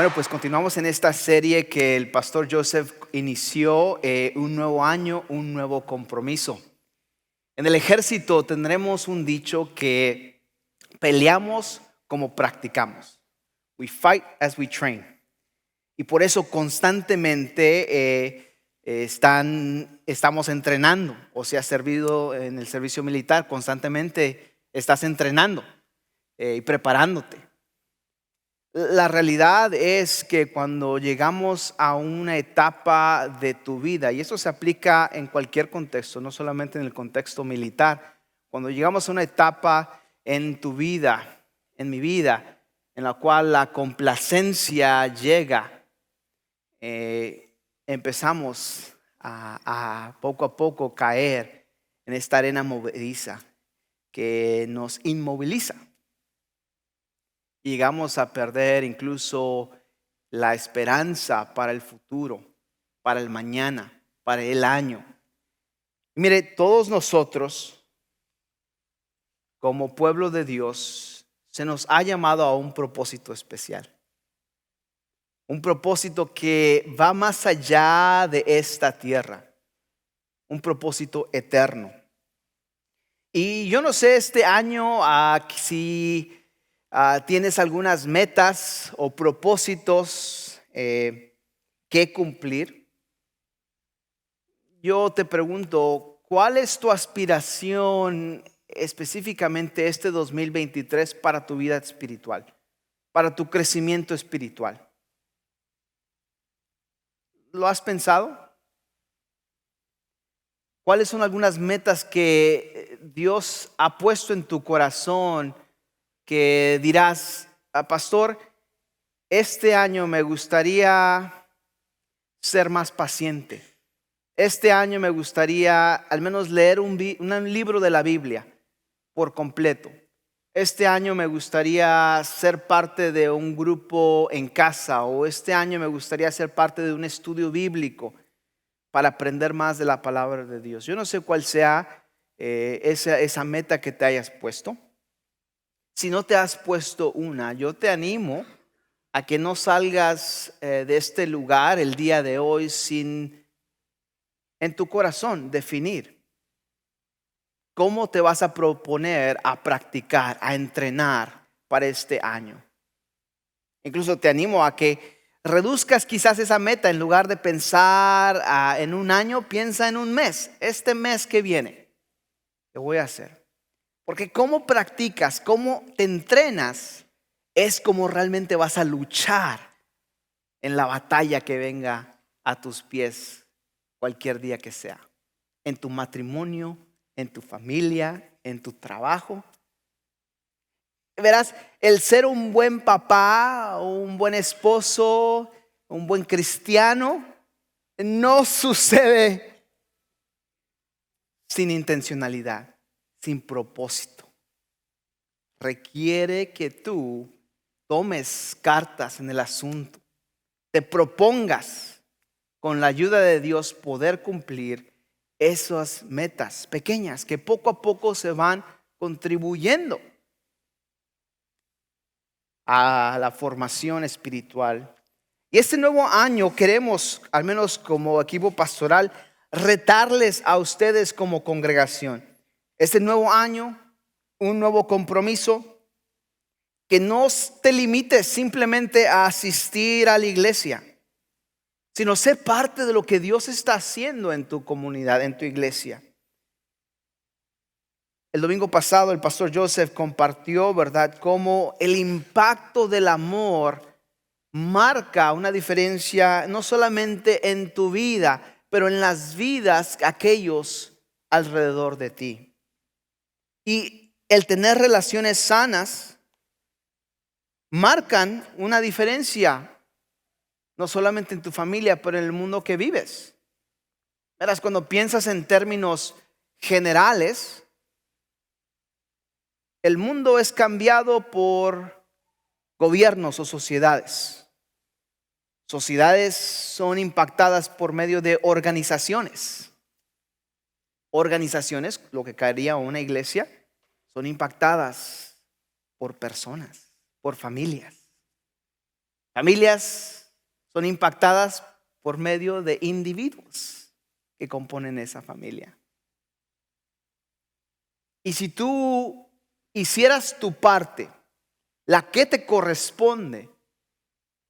Bueno, pues continuamos en esta serie que el pastor Joseph inició, un nuevo año, un nuevo compromiso. En el ejército tendremos un dicho que peleamos como practicamos. We fight as we train. Y por eso constantemente estamos entrenando. O si has servido en el servicio militar, constantemente estás entrenando y preparándote. La realidad es que cuando llegamos a una etapa de tu vida, y esto se aplica en cualquier contexto, no solamente en el contexto militar, cuando llegamos a una etapa en tu vida, en mi vida, en la cual la complacencia llega, empezamos a poco a poco caer en esta arena movediza que nos inmoviliza. Llegamos a perder incluso la esperanza para el futuro, para el mañana, para el año. Mire, todos nosotros, como pueblo de Dios, se nos ha llamado a un propósito especial. Un propósito que va más allá de esta tierra. Un propósito eterno. Y yo no sé este año si tienes algunas metas o propósitos que cumplir. Yo te pregunto, ¿cuál es tu aspiración específicamente este 2023 para tu vida espiritual, para tu crecimiento espiritual? ¿Lo has pensado? ¿Cuáles son algunas metas que Dios ha puesto en tu corazón que dirás, pastor, este año me gustaría ser más paciente? Este año me gustaría al menos leer un libro de la Biblia por completo. Este año me gustaría ser parte de un grupo en casa, o este año me gustaría ser parte de un estudio bíblico para aprender más de la palabra de Dios. Yo no sé cuál sea esa meta que te hayas puesto. Si no te has puesto una, yo te animo a que no salgas de este lugar el día de hoy sin en tu corazón definir cómo te vas a proponer a practicar, a entrenar para este año. Incluso te animo a que reduzcas quizás esa meta. En lugar de pensar en un año, piensa en un mes. Este mes que viene, ¿qué voy a hacer? Porque cómo practicas, cómo te entrenas, es como realmente vas a luchar en la batalla que venga a tus pies cualquier día que sea. En tu matrimonio, en tu familia, en tu trabajo. Verás, el ser un buen papá, un buen esposo, un buen cristiano, no sucede sin intencionalidad, sin propósito. Requiere que tú tomes cartas en el asunto, te propongas con la ayuda de Dios poder cumplir esas metas pequeñas que poco a poco se van contribuyendo a la formación espiritual. Y este nuevo año queremos, al menos como equipo pastoral, retarles a ustedes como congregación. Este nuevo año, un nuevo compromiso, que no te limites simplemente a asistir a la iglesia, sino ser parte de lo que Dios está haciendo en tu comunidad, en tu iglesia. El domingo pasado el pastor Joseph compartió, ¿verdad?, cómo el impacto del amor marca una diferencia no solamente en tu vida, pero en las vidas de aquellos alrededor de ti. Y el tener relaciones sanas marcan una diferencia, no solamente en tu familia, pero en el mundo que vives. Verás, cuando piensas en términos generales, el mundo es cambiado por gobiernos o sociedades. Sociedades son impactadas por medio de organizaciones. Organizaciones, lo que caería en una iglesia, son impactadas por personas, por familias. Familias son impactadas por medio de individuos que componen esa familia. Y si tú hicieras tu parte, la que te corresponde,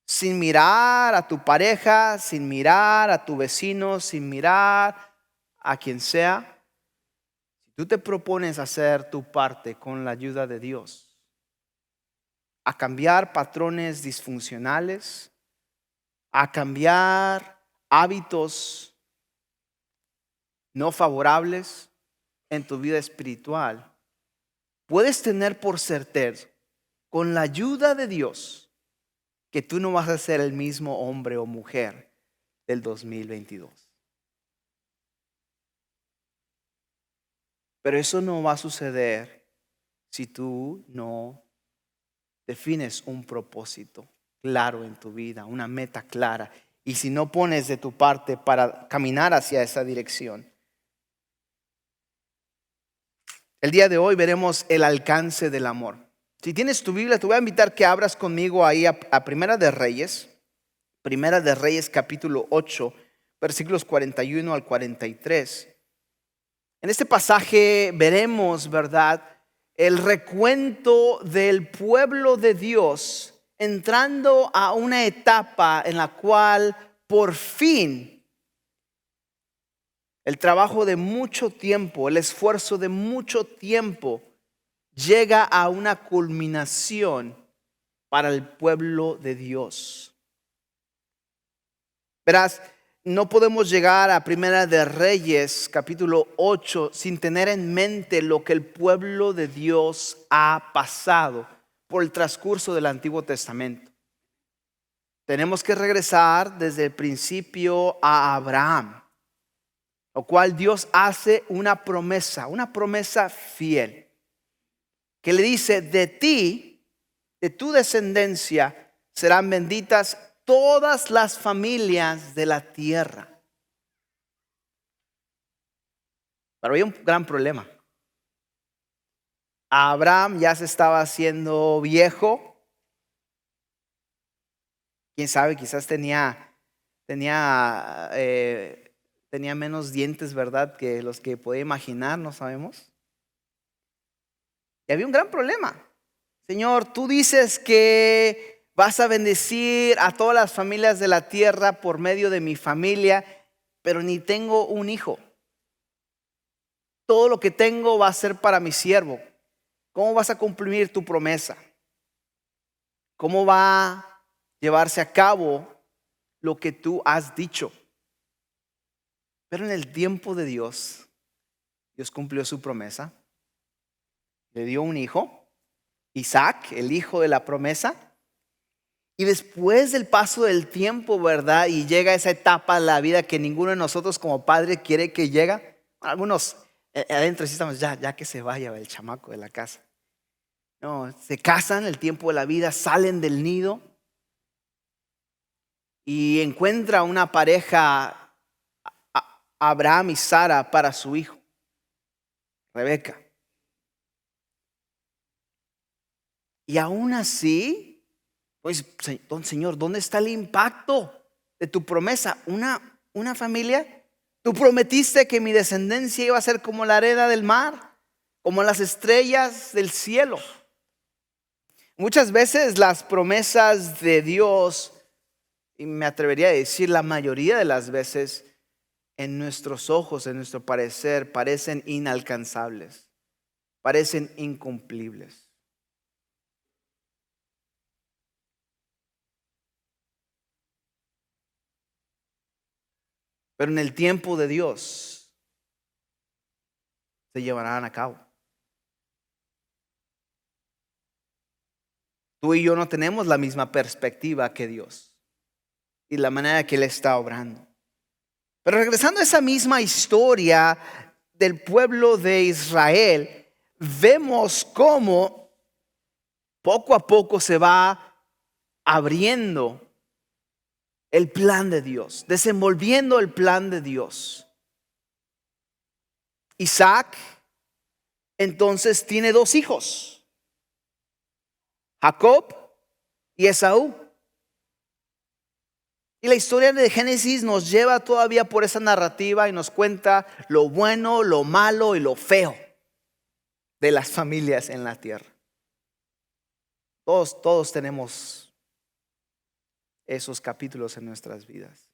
sin mirar a tu pareja, sin mirar a tu vecino, sin mirar a quien sea, si tú te propones hacer tu parte con la ayuda de Dios, a cambiar patrones disfuncionales, a cambiar hábitos no favorables en tu vida espiritual, puedes tener por certeza, con la ayuda de Dios, que tú no vas a ser el mismo hombre o mujer del 2022. Pero eso no va a suceder si tú no defines un propósito claro en tu vida, una meta clara, y si no pones de tu parte para caminar hacia esa dirección. El día de hoy veremos el alcance del amor. Si tienes tu Biblia, te voy a invitar que abras conmigo ahí a Primera de Reyes capítulo 8, versículos 41 al 43. En este pasaje veremos, ¿verdad?, el recuento del pueblo de Dios entrando a una etapa en la cual por fin el trabajo de mucho tiempo, el esfuerzo de mucho tiempo llega a una culminación para el pueblo de Dios. Verás, no podemos llegar a Primera de Reyes, capítulo 8, sin tener en mente lo que el pueblo de Dios ha pasado por el transcurso del Antiguo Testamento. Tenemos que regresar desde el principio a Abraham, lo cual Dios hace una promesa fiel, que le dice: de ti, de tu descendencia, serán benditas todas las familias de la tierra. Pero había un gran problema. Abraham ya se estaba haciendo viejo. Quién sabe, quizás tenía menos dientes, ¿verdad?, que los que podía imaginar, no sabemos. Y había un gran problema. Señor, tú dices que vas a bendecir a todas las familias de la tierra por medio de mi familia, pero ni tengo un hijo. Todo lo que tengo va a ser para mi siervo. ¿Cómo vas a cumplir tu promesa? ¿Cómo va a llevarse a cabo lo que tú has dicho? Pero en el tiempo de Dios, Dios cumplió su promesa. Le dio un hijo, Isaac, el hijo de la promesa. Y después del paso del tiempo, ¿verdad?, y llega esa etapa de la vida que ninguno de nosotros como padre quiere que llegue. Algunos adentro sí estamos, ya que se vaya el chamaco de la casa. No, se casan, el tiempo de la vida, salen del nido y encuentra una pareja, Abraham y Sara, para su hijo, Rebeca. Y aún así, pues, Señor, ¿dónde está el impacto de tu promesa? Una familia. Tú prometiste que mi descendencia iba a ser como la arena del mar, como las estrellas del cielo. Muchas veces las promesas de Dios, y me atrevería a decir la mayoría de las veces, en nuestros ojos, en nuestro parecer, parecen inalcanzables, parecen incumplibles. Pero en el tiempo de Dios se llevarán a cabo. Tú y yo no tenemos la misma perspectiva que Dios y la manera que Él está obrando. Pero regresando a esa misma historia del pueblo de Israel, vemos cómo poco a poco se va abriendo el plan de Dios, desenvolviendo el plan de Dios. Isaac entonces tiene 2 hijos, Jacob y Esaú. Y la historia de Génesis nos lleva todavía por esa narrativa y nos cuenta lo bueno, lo malo y lo feo de las familias en la tierra. Todos tenemos esos capítulos en nuestras vidas.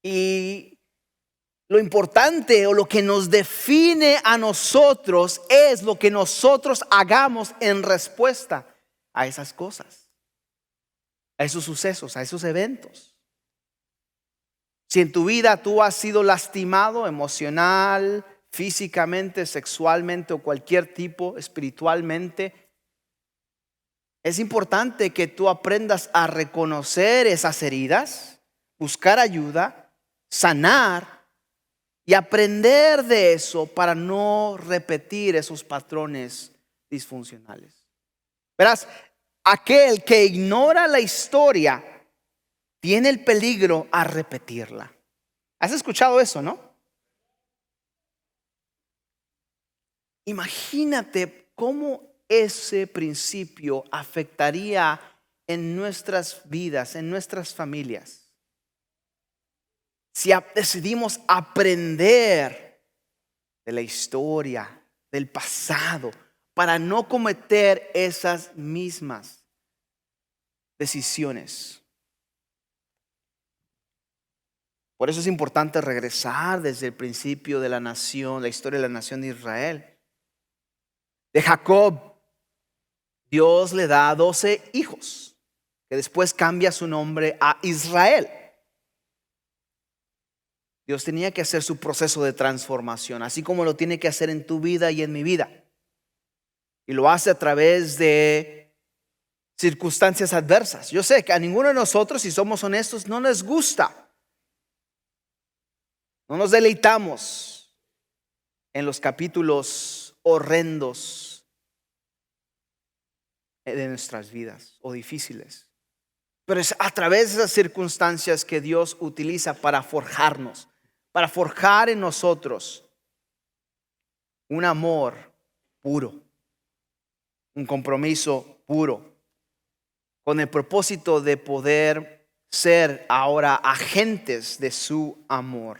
Y lo importante o lo que nos define a nosotros es lo que nosotros hagamos en respuesta a esas cosas, a esos sucesos, a esos eventos. Si en tu vida tú has sido lastimado emocional, físicamente, sexualmente o cualquier tipo, espiritualmente, es importante que tú aprendas a reconocer esas heridas, buscar ayuda, sanar y aprender de eso para no repetir esos patrones disfuncionales. Verás, aquel que ignora la historia tiene el peligro a repetirla. ¿Has escuchado eso, no? Imagínate cómo ese principio afectaría en nuestras vidas, en nuestras familias. Si decidimos aprender de la historia, del pasado, para no cometer esas mismas decisiones. Por eso es importante regresar desde el principio de la nación, la historia de la nación de Israel. De Jacob, Dios le da 12 hijos, que después cambia su nombre a Israel. Dios tenía que hacer su proceso de transformación, así como lo tiene que hacer en tu vida y en mi vida. Y lo hace a través de circunstancias adversas. Yo sé que a ninguno de nosotros, si somos honestos, no nos gusta. No nos deleitamos en los capítulos horrendos de nuestras vidas o difíciles. Pero es a través de esas circunstancias que Dios utiliza para forjarnos, para forjar en nosotros un amor puro, un compromiso puro, con el propósito de poder ser ahora agentes de su amor.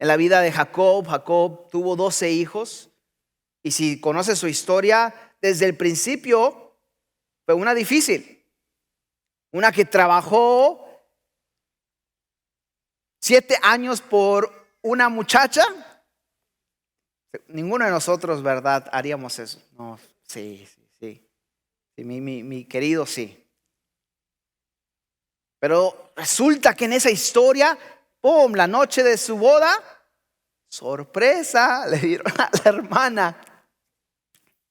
En la vida de Jacob, Jacob tuvo 12 hijos, y si conoces su historia, desde el principio fue una difícil, una que trabajó 7 años por una muchacha. Ninguno de nosotros, ¿verdad?, haríamos eso. No, sí. Mi querido, sí. Pero resulta que en esa historia, ¡pum!, la noche de su boda, sorpresa, le dieron a la hermana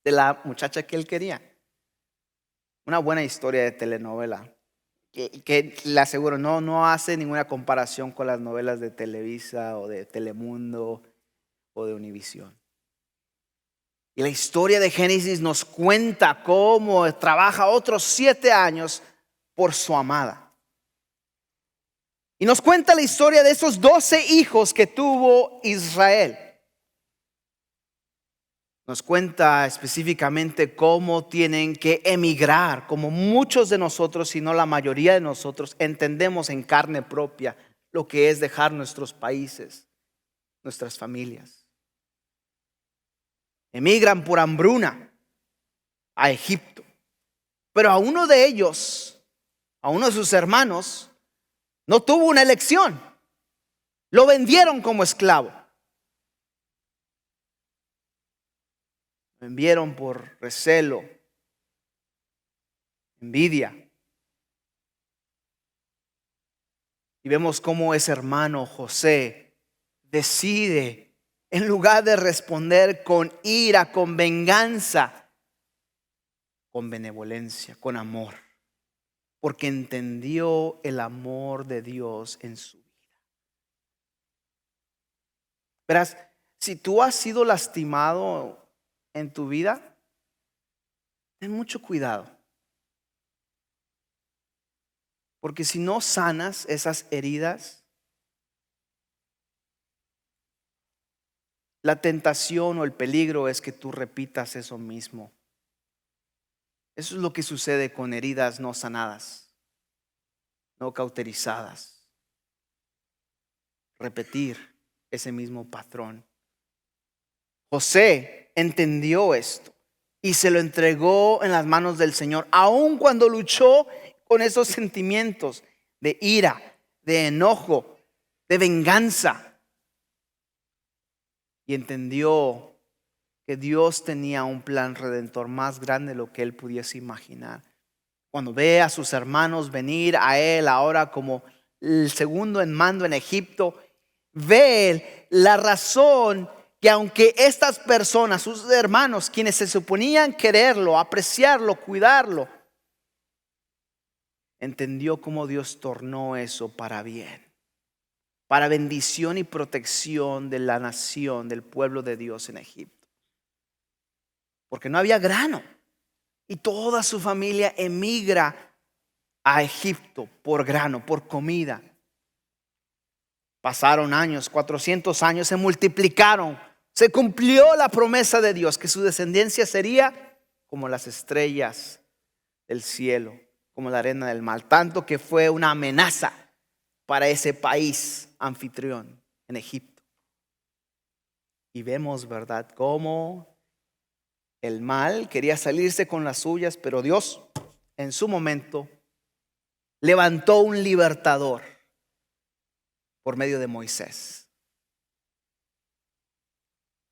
de la muchacha que él quería. Una buena historia de telenovela. Que le aseguro, no hace ninguna comparación con las novelas de Televisa o de Telemundo o de Univisión. Y la historia de Génesis nos cuenta cómo trabaja otros 7 años por su amada. Y nos cuenta la historia de esos 12 hijos que tuvo Israel. Nos cuenta específicamente cómo tienen que emigrar, como muchos de nosotros, si no la mayoría de nosotros, entendemos en carne propia lo que es dejar nuestros países, nuestras familias. Emigran por hambruna a Egipto. Pero a uno de ellos, a uno de sus hermanos, no tuvo una elección. Lo vendieron como esclavo. Lo vendieron por recelo, envidia. Y vemos cómo ese hermano José decide, en lugar de responder con ira, con venganza, con benevolencia, con amor, porque entendió el amor de Dios en su vida. Verás, si tú has sido lastimado en tu vida, ten mucho cuidado. Porque si no sanas esas heridas, la tentación o el peligro es que tú repitas eso mismo. Eso es lo que sucede con heridas no sanadas. no cauterizadas. Repetir ese mismo patrón. José entendió esto y se lo entregó en las manos del Señor, aun cuando luchó con esos sentimientos de ira, de enojo, de venganza. Y entendió que Dios tenía un plan redentor más grande de lo que él pudiese imaginar. Cuando ve a sus hermanos venir a él ahora como el segundo en mando en Egipto, ve él la razón que aunque estas personas, sus hermanos, quienes se suponían quererlo, apreciarlo, cuidarlo, entendió cómo Dios tornó eso para bien, para bendición y protección de la nación, del pueblo de Dios en Egipto. Porque no había grano y toda su familia emigra a Egipto por grano, por comida. Pasaron años, 400 años, se multiplicaron. Se cumplió la promesa de Dios que su descendencia sería como las estrellas del cielo, como la arena del mar. Tanto que fue una amenaza para ese país anfitrión en Egipto. Y vemos, ¿verdad?, cómo el mal quería salirse con las suyas, pero Dios en su momento levantó un libertador por medio de Moisés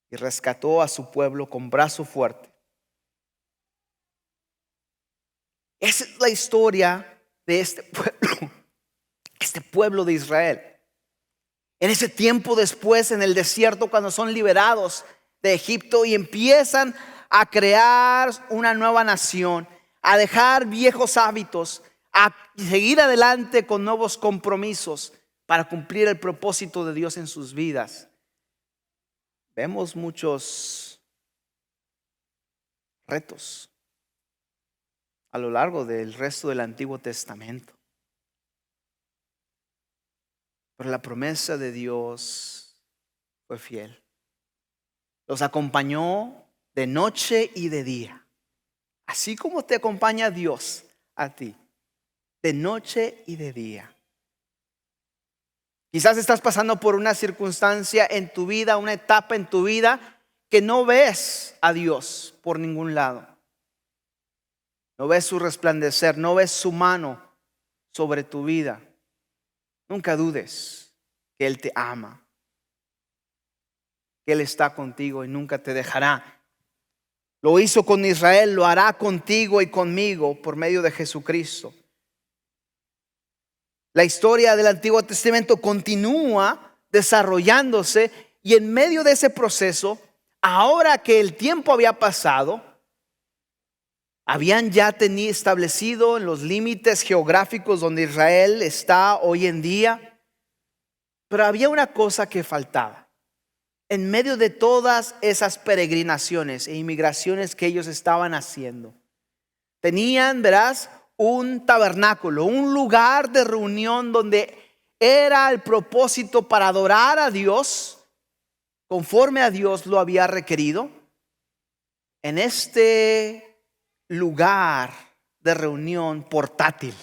y rescató a su pueblo con brazo fuerte. Esa es la historia de este pueblo de Israel. En ese tiempo después, en el desierto, cuando son liberados de Egipto y empiezan a crear una nueva nación, a dejar viejos hábitos, a seguir adelante con nuevos compromisos para cumplir el propósito de Dios en sus vidas. Vemos muchos retos a lo largo del resto del Antiguo Testamento. Pero la promesa de Dios fue fiel. Los acompañó de noche y de día. Así como te acompaña Dios a ti, de noche y de día. Quizás estás pasando por una circunstancia en tu vida, una etapa en tu vida que no ves a Dios por ningún lado. No ves su resplandecer, no ves su mano sobre tu vida. Nunca dudes que Él te ama, que Él está contigo y nunca te dejará. Lo hizo con Israel, lo hará contigo y conmigo por medio de Jesucristo. La historia del Antiguo Testamento continúa desarrollándose y en medio de ese proceso, ahora que el tiempo había pasado, habían ya establecido en los límites geográficos donde Israel está hoy en día, pero había una cosa que faltaba. En medio de todas esas peregrinaciones e inmigraciones que ellos estaban haciendo, tenían, verás, un tabernáculo, un lugar de reunión donde era el propósito para adorar a Dios conforme a Dios lo había requerido. En este lugar de reunión portátil,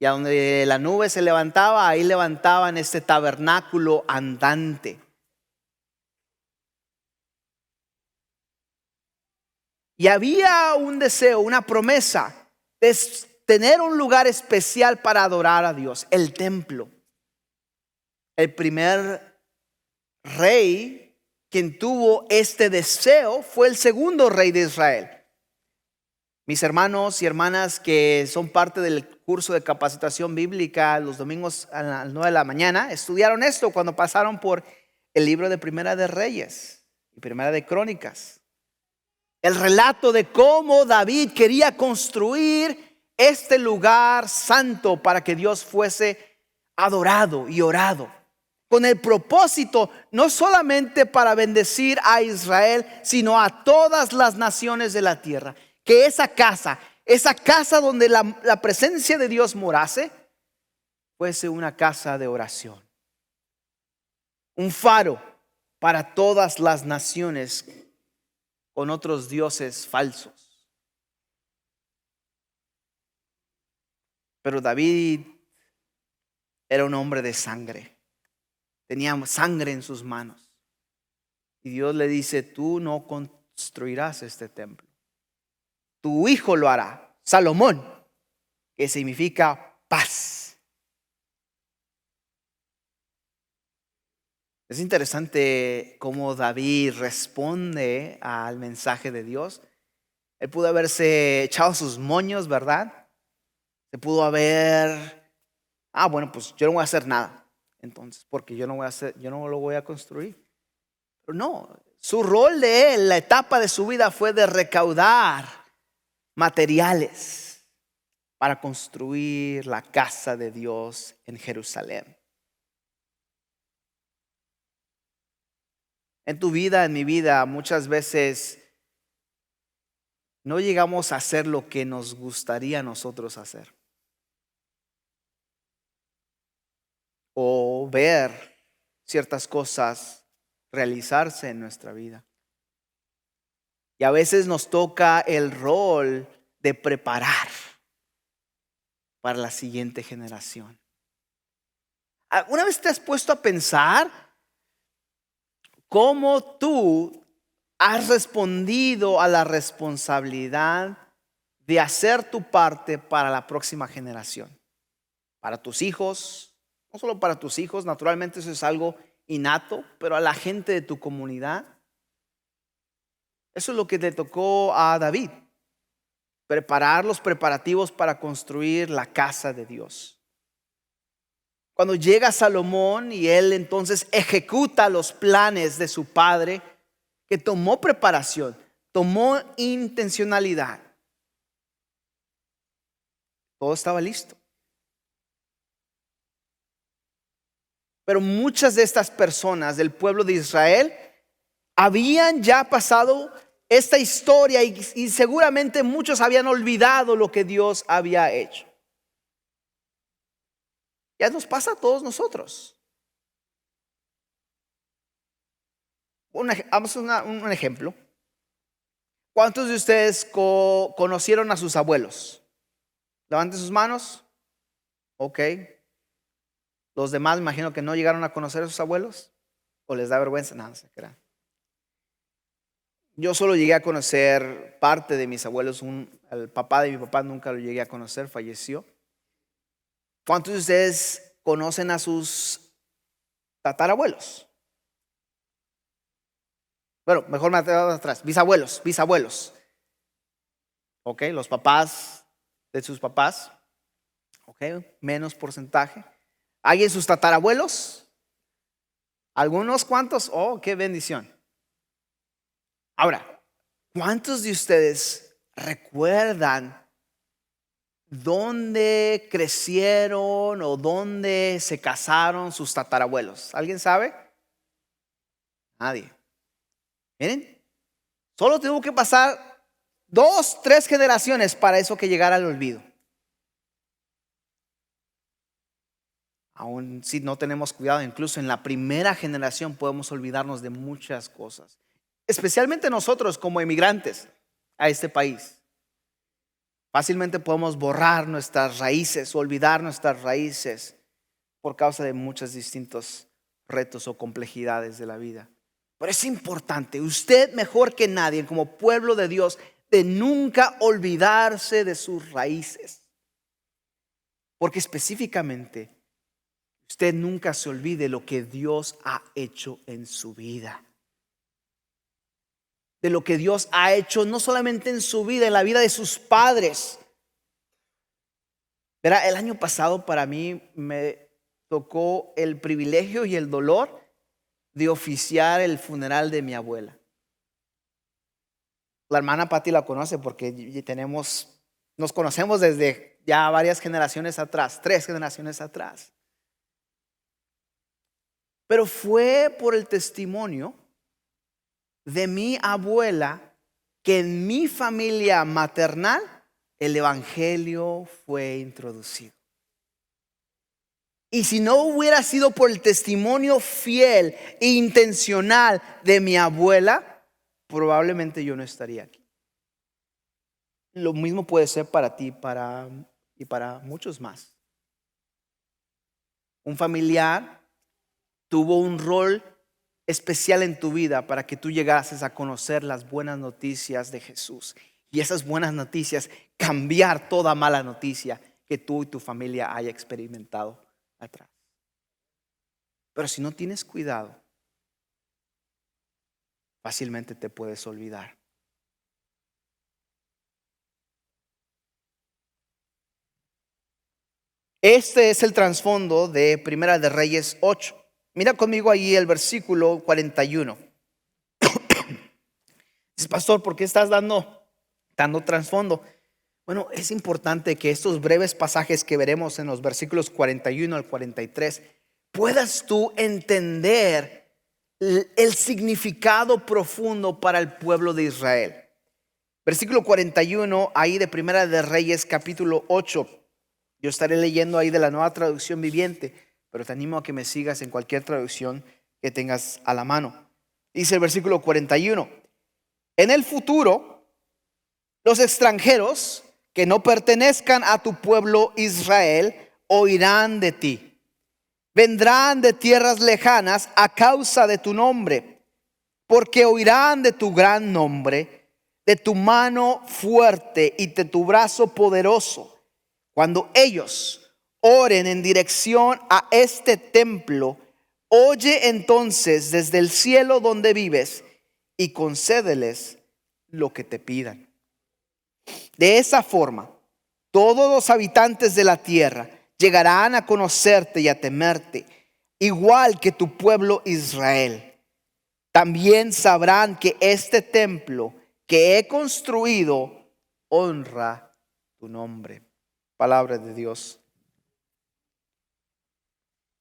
y a donde la nube se levantaba, ahí levantaban este tabernáculo andante. Y había un deseo, una promesa de tener un lugar especial para adorar a Dios, el templo. El primer rey quien tuvo este deseo fue el segundo rey de Israel. Mis hermanos y hermanas que son parte del curso de capacitación bíblica los domingos a las 9 de la mañana, estudiaron esto cuando pasaron por el libro de Primera de Reyes y Primera de Crónicas. El relato de cómo David quería construir este lugar santo para que Dios fuese adorado y orado, con el propósito no solamente para bendecir a Israel, sino a todas las naciones de la tierra. Que esa casa donde la presencia de Dios morase, fuese una casa de oración, un faro para todas las naciones con otros dioses falsos. Pero David era un hombre de sangre. Tenía sangre en sus manos. Y Dios le dice, tú no construirás este templo. Tu hijo lo hará, Salomón, que significa paz. Es interesante cómo David responde al mensaje de Dios. Él pudo haberse echado sus moños, ¿verdad? Se pudo haber, bueno, pues yo no voy a hacer nada. Entonces, porque yo no lo voy a construir. Pero no, su rol de él, la etapa de su vida fue de recaudar materiales para construir la casa de Dios en Jerusalén. En tu vida, en mi vida, muchas veces no llegamos a hacer lo que nos gustaría a nosotros hacer. O ver ciertas cosas realizarse en nuestra vida. Y a veces nos toca el rol de preparar para la siguiente generación. ¿Alguna vez te has puesto a pensar cómo tú has respondido a la responsabilidad de hacer tu parte para la próxima generación? Para tus hijos, no solo para tus hijos, naturalmente eso es algo innato, pero a la gente de tu comunidad. Eso es lo que le tocó a David, preparar los preparativos para construir la casa de Dios. Cuando llega Salomón y él entonces ejecuta los planes de su padre, que tomó preparación, tomó intencionalidad. Todo estaba listo. Pero muchas de estas personas del pueblo de Israel habían ya pasado esta historia y seguramente muchos habían olvidado lo que Dios había hecho. Ya nos pasa a todos nosotros. Vamos a un ejemplo. ¿Cuántos de ustedes conocieron a sus abuelos? Levanten sus manos. Ok. Los demás me imagino que no llegaron a conocer a sus abuelos. ¿O les da vergüenza? No se crean. Yo solo llegué a conocer parte de mis abuelos. El papá de mi papá nunca lo llegué a conocer, falleció. ¿Cuántos de ustedes conocen a sus tatarabuelos? Bueno, mejor me atrás atrás. Bisabuelos. Ok, los papás de sus papás. Ok, menos porcentaje. ¿Alguien sus tatarabuelos? ¿Algunos cuantos? Oh, qué bendición. Ahora, ¿cuántos de ustedes recuerdan dónde crecieron o dónde se casaron sus tatarabuelos? ¿Alguien sabe? Nadie. Miren, solo tuvo que pasar 2, 3 generaciones para eso que llegara al olvido. Aún si no tenemos cuidado, incluso en la primera generación podemos olvidarnos de muchas cosas. Especialmente nosotros como emigrantes a este país. Fácilmente podemos borrar nuestras raíces, olvidar nuestras raíces por causa de muchos distintos retos o complejidades de la vida. Pero es importante, usted mejor que nadie como pueblo de Dios, de nunca olvidarse de sus raíces. Porque específicamente, usted nunca se olvide lo que Dios ha hecho en su vida. De lo que Dios ha hecho no solamente en su vida, en la vida de sus padres. Verá, el año pasado para mí me tocó el privilegio y el dolor de oficiar el funeral de mi abuela. La hermana Patti la conoce porque nos conocemos desde ya varias generaciones atrás, 3 generaciones atrás. Pero fue por el testimonio de mi abuela que en mi familia maternal el evangelio fue introducido. Y si no hubiera sido por el testimonio fiel e intencional de mi abuela, probablemente yo no estaría aquí. Lo mismo puede ser para ti, para y para muchos más. Un familiar tuvo un rol especial en tu vida para que tú llegases a conocer las buenas noticias de Jesús. Y esas buenas noticias, cambiar toda mala noticia que tú y tu familia haya experimentado atrás. Pero si no tienes cuidado, fácilmente te puedes olvidar. Este es el trasfondo de Primera de Reyes 8. Mira conmigo ahí el versículo 41. Dice, pastor, ¿por qué estás dando trasfondo? Bueno, es importante que estos breves pasajes que veremos en los versículos 41 al 43 puedas tú entender el significado profundo para el pueblo de Israel. Versículo 41 ahí de Primera de Reyes capítulo 8. Yo estaré leyendo ahí de la Nueva Traducción Viviente, pero te animo a que me sigas en cualquier traducción que tengas a la mano. Dice el versículo 41. En el futuro, los extranjeros que no pertenezcan a tu pueblo Israel oirán de ti. Vendrán de tierras lejanas a causa de tu nombre, porque oirán de tu gran nombre, de tu mano fuerte y de tu brazo poderoso. Cuando ellos oren en dirección a este templo, oye entonces desde el cielo donde vives y concédeles lo que te pidan. De esa forma, todos los habitantes de la tierra llegarán a conocerte y a temerte, igual que tu pueblo Israel. También sabrán que este templo que he construido honra tu nombre. Palabra de Dios.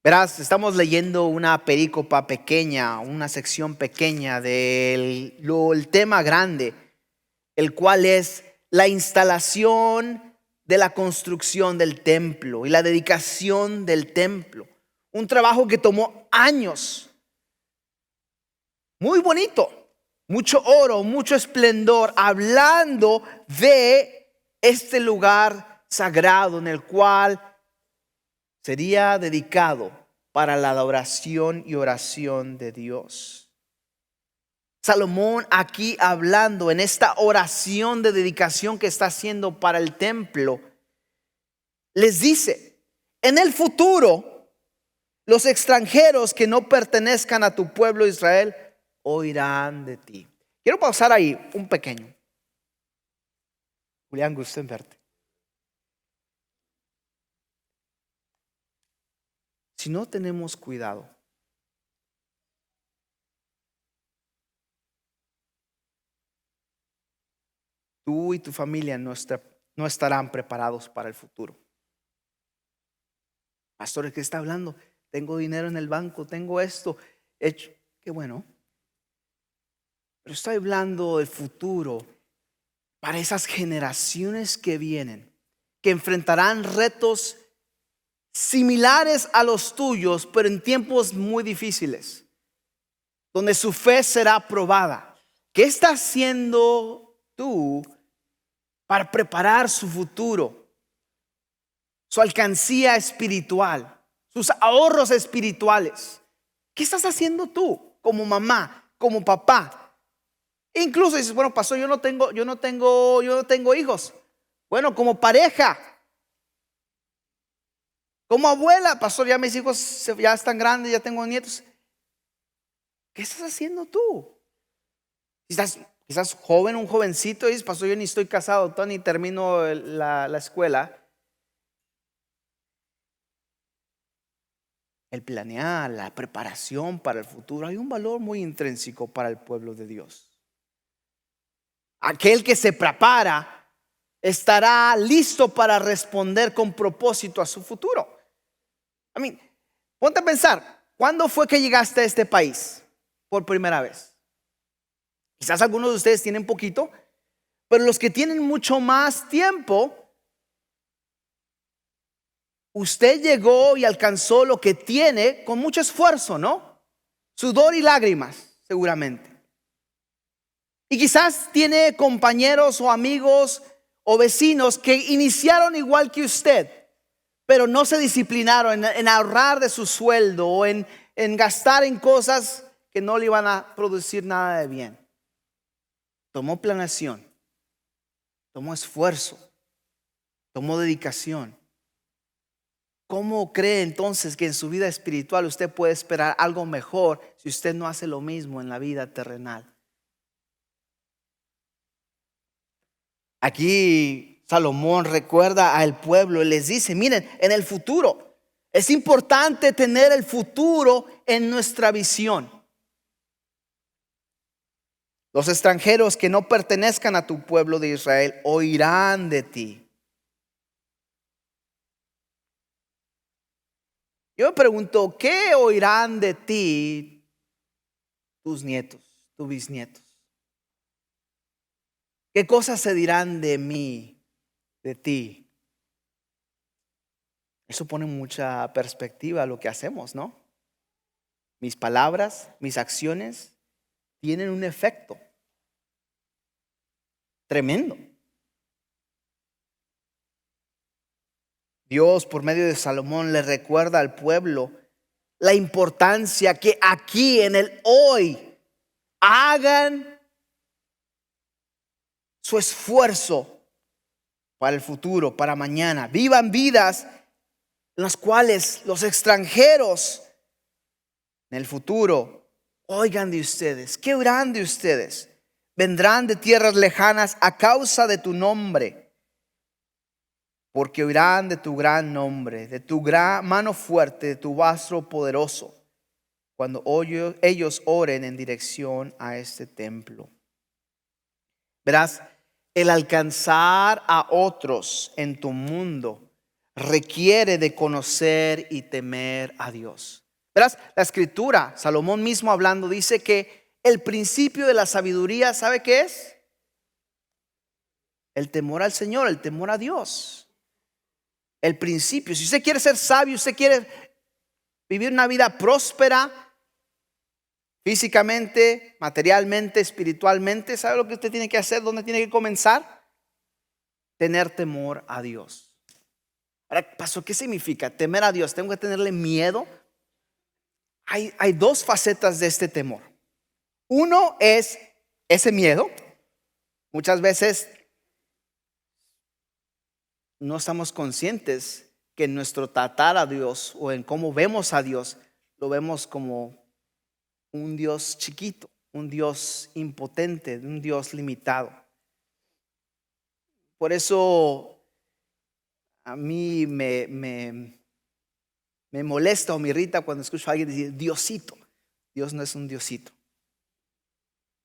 Verás, estamos leyendo una perícopa pequeña, una sección pequeña del tema grande, el cual es la instalación de la construcción del templo y la dedicación del templo. Un trabajo que tomó años. Muy bonito, mucho oro, mucho esplendor, hablando de este lugar sagrado en el cual sería dedicado para la adoración y oración de Dios. Salomón aquí hablando en esta oración de dedicación que está haciendo para el templo, les dice, en el futuro, los extranjeros que no pertenezcan a tu pueblo Israel oirán de ti. Quiero pausar ahí un pequeño. Julián, gusto en verte. Si no tenemos cuidado, tú y tu familia no estarán preparados para el futuro. Pastor, ¿qué está hablando? Tengo dinero en el banco, tengo esto hecho. Qué bueno. Pero estoy hablando del futuro para esas generaciones que vienen, que enfrentarán retos similares a los tuyos, pero en tiempos muy difíciles, donde su fe será probada. ¿Qué estás haciendo tú para preparar su futuro, su alcancía espiritual, sus ahorros espirituales? ¿Qué estás haciendo tú como mamá, como papá? E incluso dices, bueno, pastor, yo no tengo hijos. Bueno, como pareja, como abuela, pastor, ya mis hijos ya están grandes, ya tengo nietos. ¿Qué estás haciendo tú? Quizás joven, un jovencito, y dices, pastor, yo ni estoy casado, ni termino la escuela. El planear, la preparación para el futuro, hay un valor muy intrínseco para el pueblo de Dios. Aquel que se prepara estará listo para responder con propósito a su futuro. Ponte a pensar, ¿cuándo fue que llegaste a este país por primera vez? Quizás algunos de ustedes tienen poquito, pero los que tienen mucho más tiempo, usted llegó y alcanzó lo que tiene con mucho esfuerzo, ¿no? Sudor y lágrimas, seguramente. Y quizás tiene compañeros o amigos o vecinos que iniciaron igual que usted, pero no se disciplinaron en ahorrar de su sueldo o en gastar en cosas que no le iban a producir nada de bien. Tomó planeación, tomó esfuerzo, tomó dedicación. ¿Cómo cree entonces que en su vida espiritual usted puede esperar algo mejor si usted no hace lo mismo en la vida terrenal? Aquí Salomón recuerda al pueblo y les dice, miren, en el futuro es importante tener el futuro en nuestra visión. Los extranjeros que no pertenezcan a tu pueblo de Israel oirán de ti. Yo me pregunto, ¿qué oirán de ti tus nietos, tus bisnietos? ¿Qué cosas se dirán de mí, de ti? Eso pone mucha perspectiva a lo que hacemos, ¿no? Mis palabras, mis acciones tienen un efecto tremendo. Dios, por medio de Salomón, le recuerda al pueblo la importancia que aquí en el hoy hagan su esfuerzo para el futuro, para mañana. Vivan vidas en las cuales los extranjeros en el futuro oigan de ustedes. ¿Qué oirán de ustedes? Vendrán de tierras lejanas a causa de tu nombre. Porque oirán de tu gran nombre, de tu gran mano fuerte, de tu brazo poderoso, cuando ellos oren en dirección a este templo. Verás, el alcanzar a otros en tu mundo requiere de conocer y temer a Dios. Verás, la escritura, Salomón mismo hablando, dice que el principio de la sabiduría, ¿sabe qué es? El temor al Señor, el temor a Dios. El principio, si usted quiere ser sabio, usted quiere vivir una vida próspera, físicamente, materialmente, espiritualmente, ¿sabe lo que usted tiene que hacer? ¿Dónde tiene que comenzar? Tener temor a Dios. Ahora, pastor, ¿qué significa temer a Dios? ¿Tengo que tenerle miedo? Hay dos facetas de este temor. Uno es ese miedo. Muchas veces no estamos conscientes que en nuestro tratar a Dios o en cómo vemos a Dios, lo vemos como un Dios chiquito, un Dios impotente, un Dios limitado. Por eso a mí me molesta o me irrita cuando escucho a alguien decir Diosito. Dios no es un Diosito.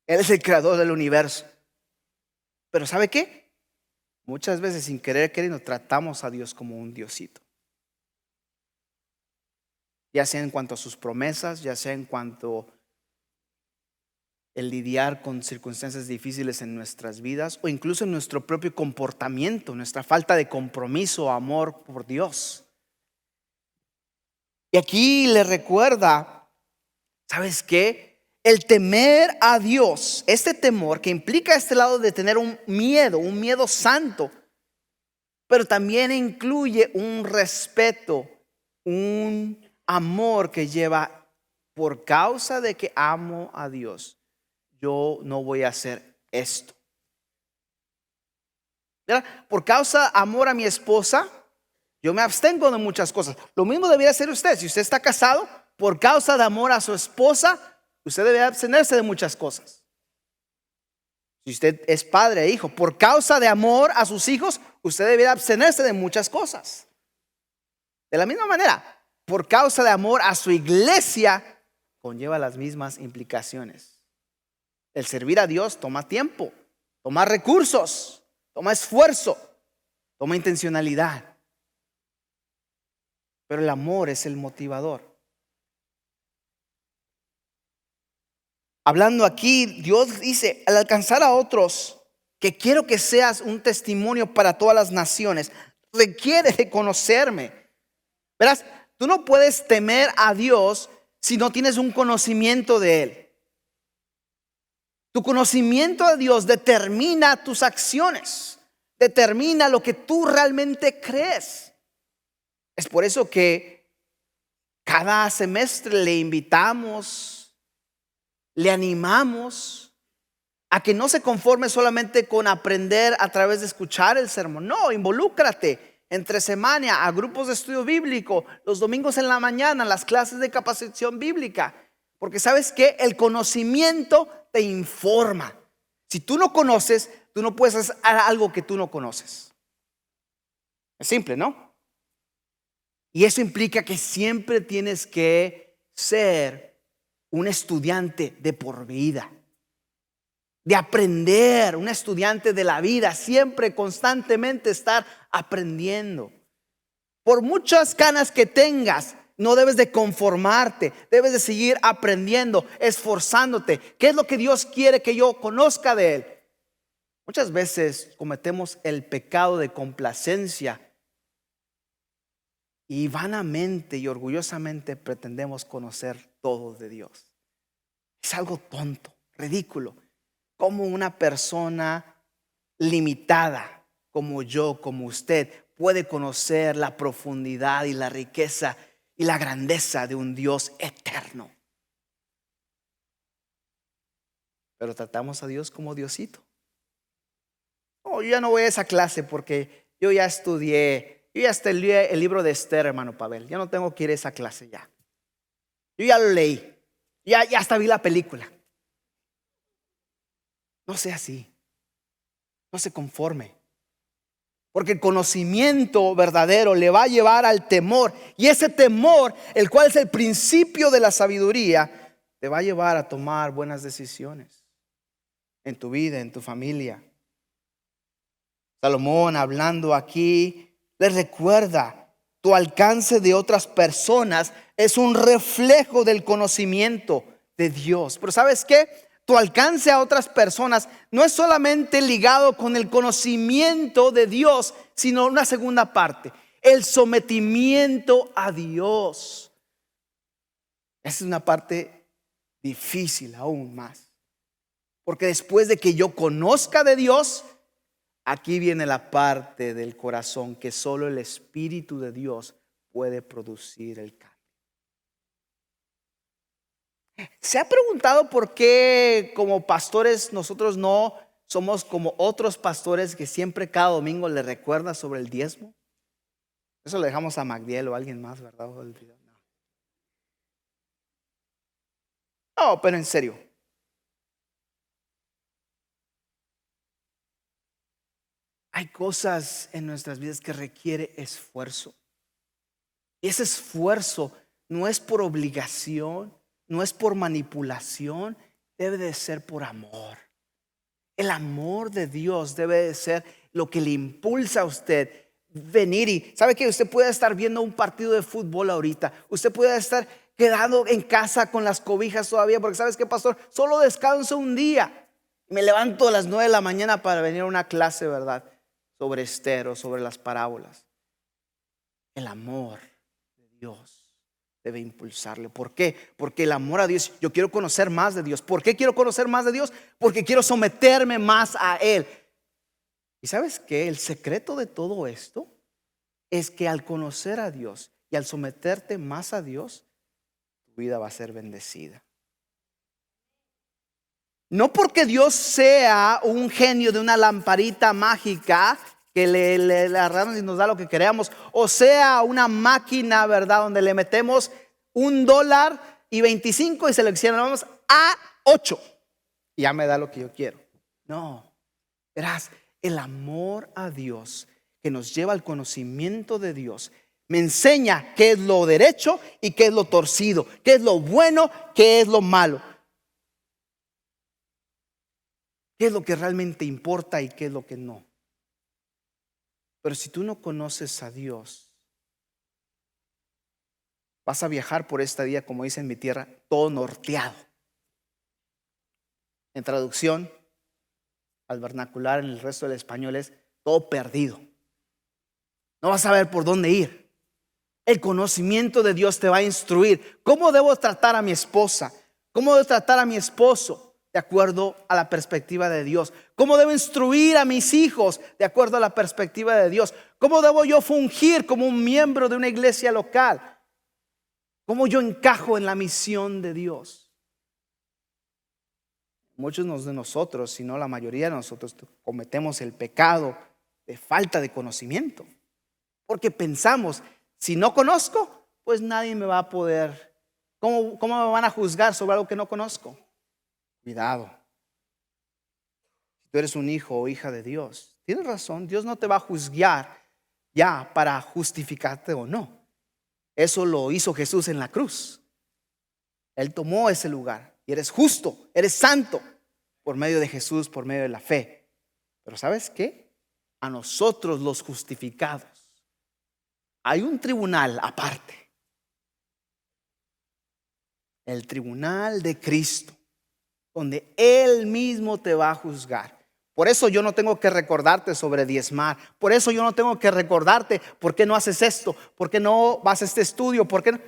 Él es el creador del universo. Pero ¿sabe qué? Muchas veces sin querer queriendo tratamos a Dios como un Diosito. Ya sea en cuanto a sus promesas, ya sea en cuanto el lidiar con circunstancias difíciles en nuestras vidas o incluso en nuestro propio comportamiento, nuestra falta de compromiso o amor por Dios. Y aquí le recuerda, ¿sabes qué? El temer a Dios, este temor que implica este lado de tener un miedo santo, pero también incluye un respeto, un amor que lleva por causa de que amo a Dios. Yo no voy a hacer esto. ¿Verdad? Por causa de amor a mi esposa, yo me abstengo de muchas cosas. Lo mismo debería hacer usted. Si usted está casado, por causa de amor a su esposa, usted debe abstenerse de muchas cosas. Si usted es padre e hijo, por causa de amor a sus hijos, usted debe abstenerse de muchas cosas. De la misma manera, por causa de amor a su iglesia, conlleva las mismas implicaciones. El servir a Dios toma tiempo, toma recursos, toma esfuerzo, toma intencionalidad. Pero el amor es el motivador. Hablando aquí, Dios dice, al alcanzar a otros, que quiero que seas un testimonio para todas las naciones, requiere de conocerme. Verás, tú no puedes temer a Dios si no tienes un conocimiento de Él. Tu conocimiento de Dios determina tus acciones, determina lo que tú realmente crees. Es por eso que cada semestre le invitamos, le animamos a que no se conforme solamente con aprender a través de escuchar el sermón. No, involúcrate entre semana a grupos de estudio bíblico, los domingos en la mañana, las clases de capacitación bíblica. Porque sabes que el conocimiento te informa. Si tú no conoces, tú no puedes hacer algo que tú no conoces. Es simple, ¿no? Y eso implica que siempre tienes que ser un estudiante de por vida, de aprender, un estudiante de la vida, siempre, constantemente estar aprendiendo. Por muchas ganas que tengas, no debes de conformarte, debes de seguir aprendiendo, esforzándote. ¿Qué es lo que Dios quiere que yo conozca de Él? Muchas veces cometemos el pecado de complacencia y vanamente y orgullosamente pretendemos conocer todo de Dios. Es algo tonto, ridículo. Como una persona limitada como yo, como usted, puede conocer la profundidad y la riqueza y la grandeza de un Dios eterno. Pero tratamos a Dios como Diosito. Oh, yo ya no voy a esa clase porque yo ya estudié. Yo ya estudié el libro de Esther, hermano Pavel. Ya no tengo que ir a esa clase ya. Yo ya lo leí. Ya hasta vi la película. No sea así. No se conforme. Porque el conocimiento verdadero le va a llevar al temor. Y ese temor, el cual es el principio de la sabiduría, te va a llevar a tomar buenas decisiones en tu vida, en tu familia. Salomón, hablando aquí, les recuerda: tu alcance de otras personas es un reflejo del conocimiento de Dios. Pero ¿sabes qué? Tu alcance a otras personas no es solamente ligado con el conocimiento de Dios, sino una segunda parte: el sometimiento a Dios. Esa es una parte difícil aún más. Porque después de que yo conozca de Dios, aquí viene la parte del corazón que solo el Espíritu de Dios puede producir el cambio. ¿Se ha preguntado por qué como pastores nosotros no somos como otros pastores que siempre cada domingo le recuerdan sobre el diezmo? Eso lo dejamos a Magdiel o a alguien más, ¿verdad? No, pero en serio. Hay cosas en nuestras vidas que requiere esfuerzo. Y ese esfuerzo no es por obligación, no es por manipulación, debe de ser por amor. El amor de Dios debe de ser lo que le impulsa a usted venir. Y sabe que usted puede estar viendo un partido de fútbol ahorita, usted puede estar quedando en casa con las cobijas todavía, porque ¿sabes qué, pastor? Solo descanso un día. Me levanto a las 9 de la mañana para venir a una clase, ¿verdad?, sobre Esther o sobre las parábolas. El amor de Dios debe impulsarle. ¿Por qué? Porque el amor a Dios, yo quiero conocer más de Dios. ¿Por qué quiero conocer más de Dios? Porque quiero someterme más a Él. ¿Y sabes qué? El secreto de todo esto es que al conocer a Dios y al someterte más a Dios, tu vida va a ser bendecida. No porque Dios sea un genio de una lamparita mágica que le agarramos y nos da lo que queramos, o sea una máquina, ¿verdad?, donde le metemos $1.25 y seleccionamos a 8 y ya me da lo que yo quiero. No, verás, el amor a Dios que nos lleva al conocimiento de Dios me enseña qué es lo derecho y qué es lo torcido, qué es lo bueno, qué es lo malo, qué es lo que realmente importa y qué es lo que no. Pero si tú no conoces a Dios, vas a viajar por esta vida, como dice en mi tierra, todo norteado. En traducción al vernacular, en el resto del español, es todo perdido. No vas a saber por dónde ir. El conocimiento de Dios te va a instruir. ¿Cómo debo tratar a mi esposa? ¿Cómo debo tratar a mi esposo? De acuerdo a la perspectiva de Dios. ¿Cómo debo instruir a mis hijos de acuerdo a la perspectiva de Dios? ¿Cómo debo yo fungir como un miembro de una iglesia local? ¿Cómo yo encajo en la misión de Dios? Muchos de nosotros, si no la mayoría de nosotros, cometemos el pecado de falta de conocimiento. Porque pensamos, si no conozco, pues nadie me va a poder. ¿Cómo me van a juzgar sobre algo que no conozco? Cuidado. Tú eres un hijo o hija de Dios. Tienes razón, Dios no te va a juzgar ya para justificarte o no. Eso lo hizo Jesús en la cruz. Él tomó ese lugar y eres justo, eres santo por medio de Jesús, por medio de la fe. Pero ¿sabes qué? A nosotros los justificados hay un tribunal aparte. El tribunal de Cristo, donde Él mismo te va a juzgar. Por eso yo no tengo que recordarte sobre diezmar. Por eso yo no tengo que recordarte por qué no haces esto, por qué no vas a este estudio, por qué no.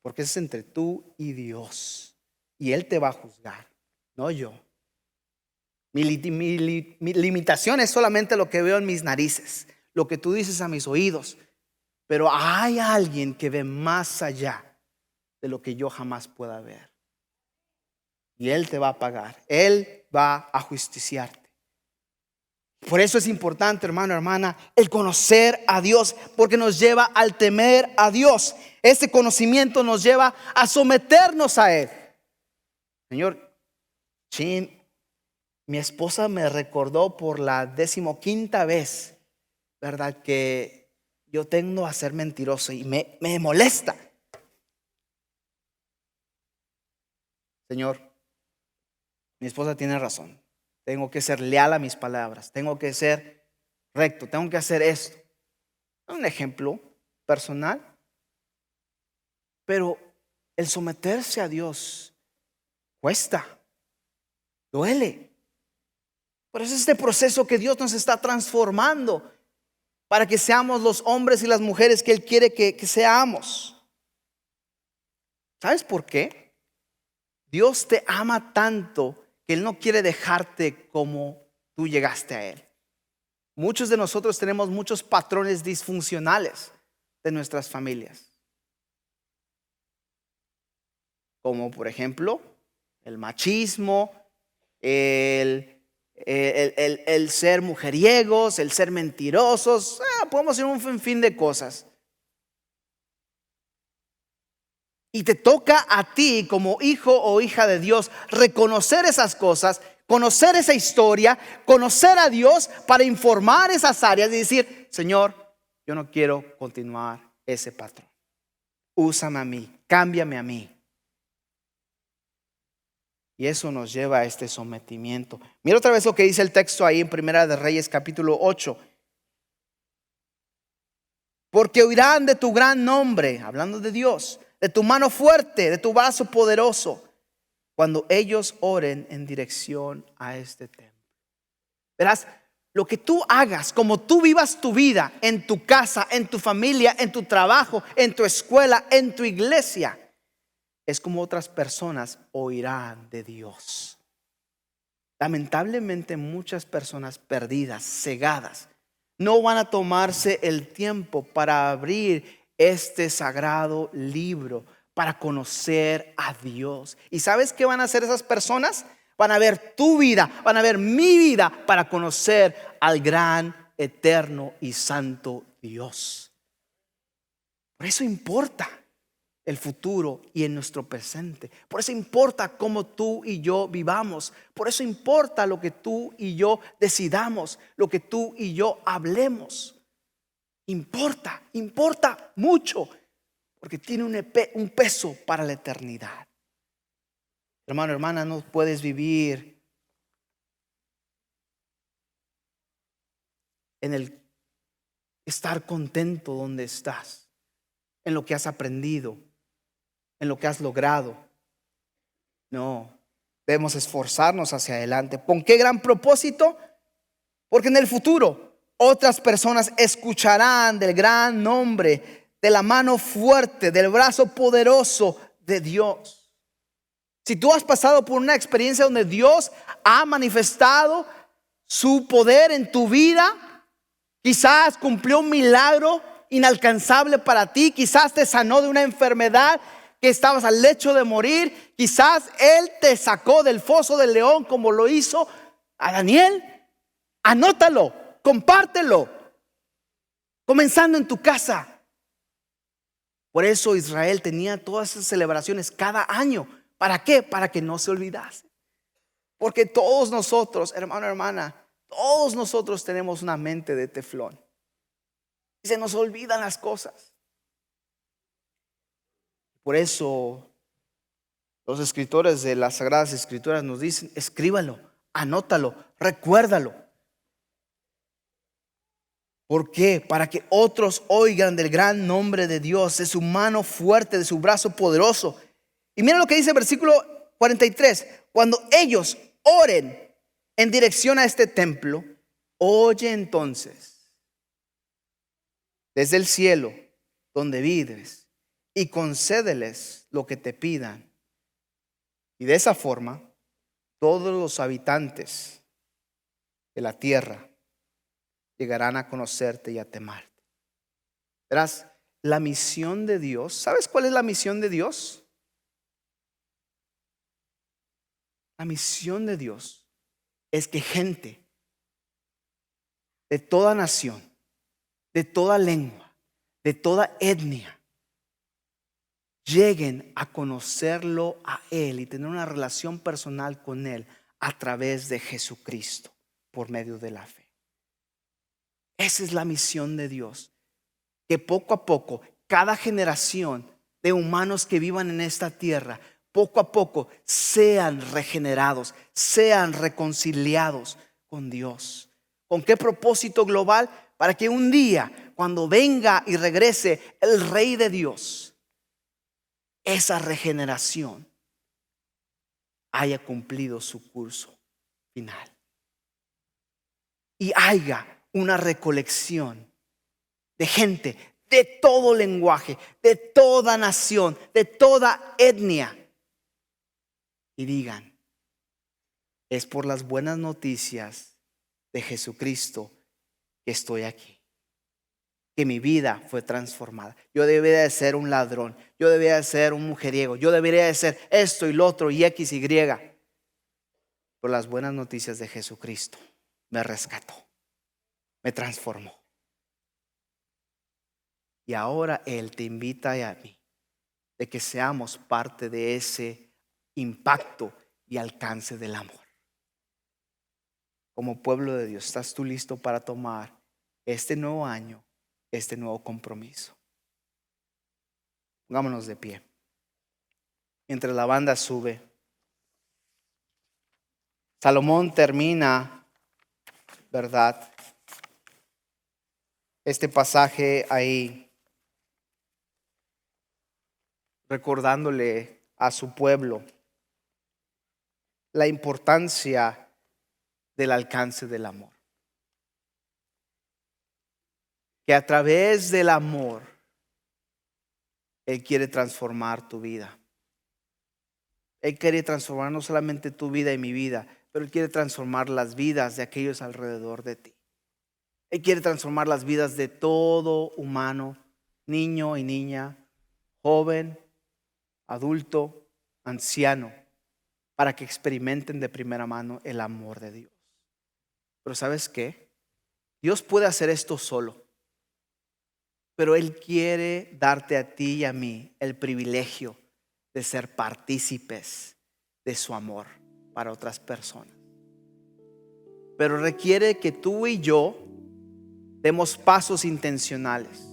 Porque es entre tú y Dios. Y Él te va a juzgar, no yo. Mi limitación es solamente lo que veo en mis narices, lo que tú dices a mis oídos. Pero hay alguien que ve más allá de lo que yo jamás pueda ver. Y Él te va a pagar. Él va a justiciarte. Por eso es importante, hermano, hermana, el conocer a Dios, porque nos lleva al temer a Dios. Ese conocimiento nos lleva a someternos a Él. Señor, mi esposa me recordó por la 15ª vez, ¿verdad? Que yo tengo a ser mentiroso y me molesta. Señor, mi esposa tiene razón. Tengo que ser leal a mis palabras. Tengo que ser recto. Tengo que hacer esto. Un ejemplo personal. Pero el someterse a Dios cuesta. Duele. Por eso es este proceso que Dios nos está transformando para que seamos los hombres y las mujeres que Él quiere que seamos. ¿Sabes por qué? Dios te ama tanto que Él no quiere dejarte como tú llegaste a Él. Muchos de nosotros tenemos muchos patrones disfuncionales de nuestras familias. Como por ejemplo, el machismo, el ser mujeriegos, el ser mentirosos. Podemos hacer un sinfín de cosas. Y te toca a ti como hijo o hija de Dios reconocer esas cosas, conocer esa historia, conocer a Dios para informar esas áreas y decir, Señor, yo no quiero continuar ese patrón. Úsame a mí, cámbiame a mí. Y eso nos lleva a este sometimiento. Mira otra vez lo que dice el texto ahí en Primera de Reyes capítulo 8. Porque oirán de tu gran nombre, hablando de Dios, de tu mano fuerte, de tu brazo poderoso, cuando ellos oren en dirección a este templo. Verás, lo que tú hagas, como tú vivas tu vida en tu casa, en tu familia, en tu trabajo, en tu escuela, en tu iglesia, es como otras personas oirán de Dios. Lamentablemente muchas personas perdidas, cegadas, no van a tomarse el tiempo para abrir este sagrado libro, para conocer a Dios. ¿Y sabes qué van a hacer esas personas? Van a ver tu vida, van a ver mi vida para conocer al gran, eterno y santo Dios. Por eso importa el futuro y en nuestro presente. Por eso importa cómo tú y yo vivamos. Por eso importa lo que tú y yo decidamos, lo que tú y yo hablemos. Importa mucho, porque tiene un peso para la eternidad. Hermano, hermana, no puedes vivir en el estar contento donde estás, en lo que has aprendido, en lo que has logrado. No, debemos esforzarnos hacia adelante. ¿Con qué gran propósito? Porque en el futuro otras personas escucharán del gran nombre, de la mano fuerte, del brazo poderoso de Dios. Si tú has pasado por una experiencia donde Dios ha manifestado su poder en tu vida. Quizás cumplió un milagro inalcanzable para ti. Quizás te sanó de una enfermedad que estabas al lecho de morir. Quizás Él te sacó del foso del león como lo hizo a Daniel. Anótalo, compártelo, comenzando en tu casa. Por eso Israel tenía todas esas celebraciones cada año. ¿Para qué? Para que no se olvidase. Porque todos nosotros, hermano, hermana, todos nosotros tenemos una mente de teflón. Y se nos olvidan las cosas. Por eso los escritores de las Sagradas Escrituras nos dicen: escríbalo, anótalo, recuérdalo. ¿Por qué? Para que otros oigan del gran nombre de Dios, de su mano fuerte, de su brazo poderoso. Y mira lo que dice el versículo 43. Cuando ellos oren en dirección a este templo, oye entonces desde el cielo donde vives y concédeles lo que te pidan. Y de esa forma todos los habitantes de la tierra llegarán a conocerte y a temerte. Verás, la misión de Dios, ¿sabes cuál es la misión de Dios? La misión de Dios es que gente de toda nación, de toda lengua, de toda etnia, lleguen a conocerlo a Él y tener una relación personal con Él a través de Jesucristo por medio de la fe. Esa es la misión de Dios, que poco a poco cada generación de humanos que vivan en esta tierra, poco a poco sean regenerados, sean reconciliados con Dios. ¿Con qué propósito global? Para que un día, cuando venga y regrese el Rey de Dios, esa regeneración haya cumplido su curso final y haya una recolección de gente de todo lenguaje, de toda nación, de toda etnia, y digan: es por las buenas noticias de Jesucristo que estoy aquí, que mi vida fue transformada. Yo debería de ser un ladrón, yo debería de ser un mujeriego, yo debería de ser esto y lo otro y X, Y. Por las buenas noticias de Jesucristo me rescató, me transformó. Y ahora Él te invita a mí de que seamos parte de ese impacto y alcance del amor. Como pueblo de Dios, ¿estás tú listo para tomar este nuevo año, este nuevo compromiso? Pongámonos de pie. Mientras la banda sube, Salomón termina, ¿verdad?, este pasaje ahí, recordándole a su pueblo la importancia del alcance del amor. Que a través del amor Él quiere transformar tu vida. Él quiere transformar no solamente tu vida y mi vida, pero Él quiere transformar las vidas de aquellos alrededor de ti. Él quiere transformar las vidas de todo humano, niño y niña, joven, adulto, anciano, para que experimenten de primera mano el amor de Dios. Pero ¿sabes qué? Dios puede hacer esto solo, pero Él quiere darte a ti y a mí el privilegio de ser partícipes de su amor para otras personas. Pero requiere que tú y yo demos pasos intencionales,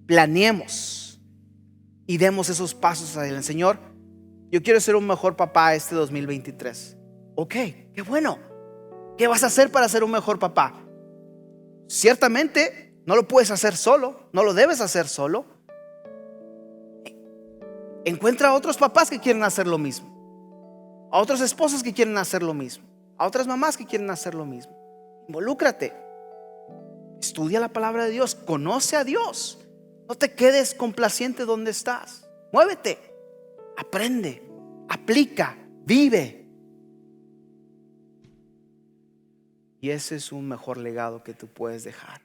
planeemos y demos esos pasos hacia el Señor. Yo quiero ser un mejor papá este 2023. Ok, qué bueno. ¿Qué vas a hacer para ser un mejor papá? Ciertamente no lo puedes hacer solo, no lo debes hacer solo. Encuentra a otros papás que quieren hacer lo mismo, a otros esposos que quieren hacer lo mismo, a otras mamás que quieren hacer lo mismo. Involúcrate, estudia la palabra de Dios, conoce a Dios. No te quedes complaciente donde estás. Muévete, aprende, aplica, vive. Y ese es un mejor legado que tú puedes dejar.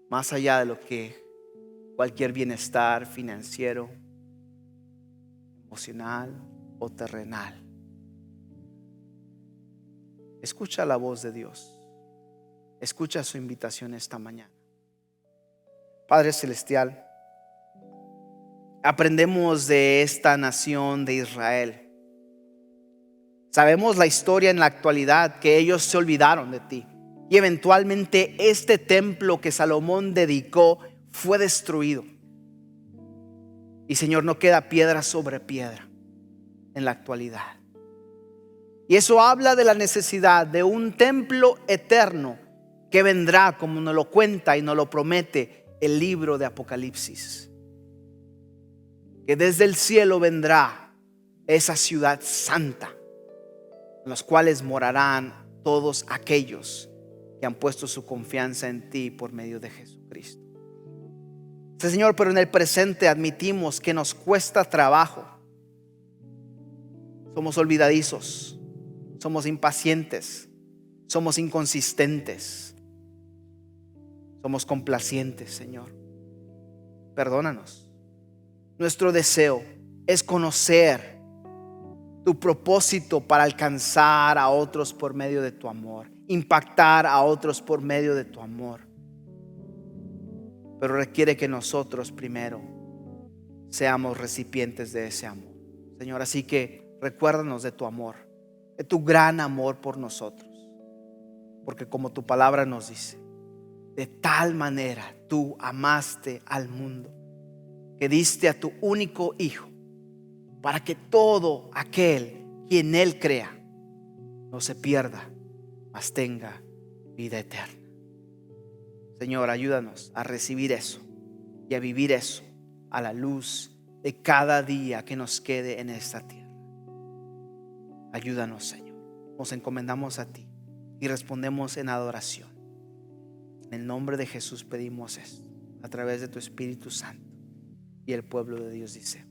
Más allá de lo que cualquier bienestar financiero, emocional o terrenal. Escucha la voz de Dios. Escucha su invitación esta mañana. Padre Celestial, aprendemos de esta nación de Israel. Sabemos la historia en la actualidad, que ellos se olvidaron de ti. Y eventualmente este templo que Salomón dedicó fue destruido. Y Señor, no queda piedra sobre piedra en la actualidad. Y eso habla de la necesidad de un templo eterno que vendrá, como nos lo cuenta y nos lo promete el libro de Apocalipsis. Que desde el cielo vendrá esa ciudad santa, en los cuales morarán todos aquellos que han puesto su confianza en ti por medio de Jesucristo. Sí, Señor, pero en el presente admitimos que nos cuesta trabajo. Somos olvidadizos, somos impacientes, somos inconsistentes, somos complacientes, Señor. Perdónanos. Nuestro deseo es conocer tu propósito para alcanzar a otros por medio de tu amor, impactar a otros por medio de tu amor. Pero requiere que nosotros primero seamos recipientes de ese amor, Señor. Así que recuérdanos de tu amor, de tu gran amor por nosotros. Porque como tu palabra nos dice, de tal manera tú amaste al mundo, que diste a tu único Hijo, para que todo aquel quien en Él crea no se pierda, mas tenga vida eterna. Señor, ayúdanos a recibir eso y a vivir eso a la luz de cada día que nos quede en esta tierra. Ayúdanos, Señor. Nos encomendamos a ti y respondemos en adoración. En el nombre de Jesús pedimos esto, a través de tu Espíritu Santo. Y el pueblo de Dios dice: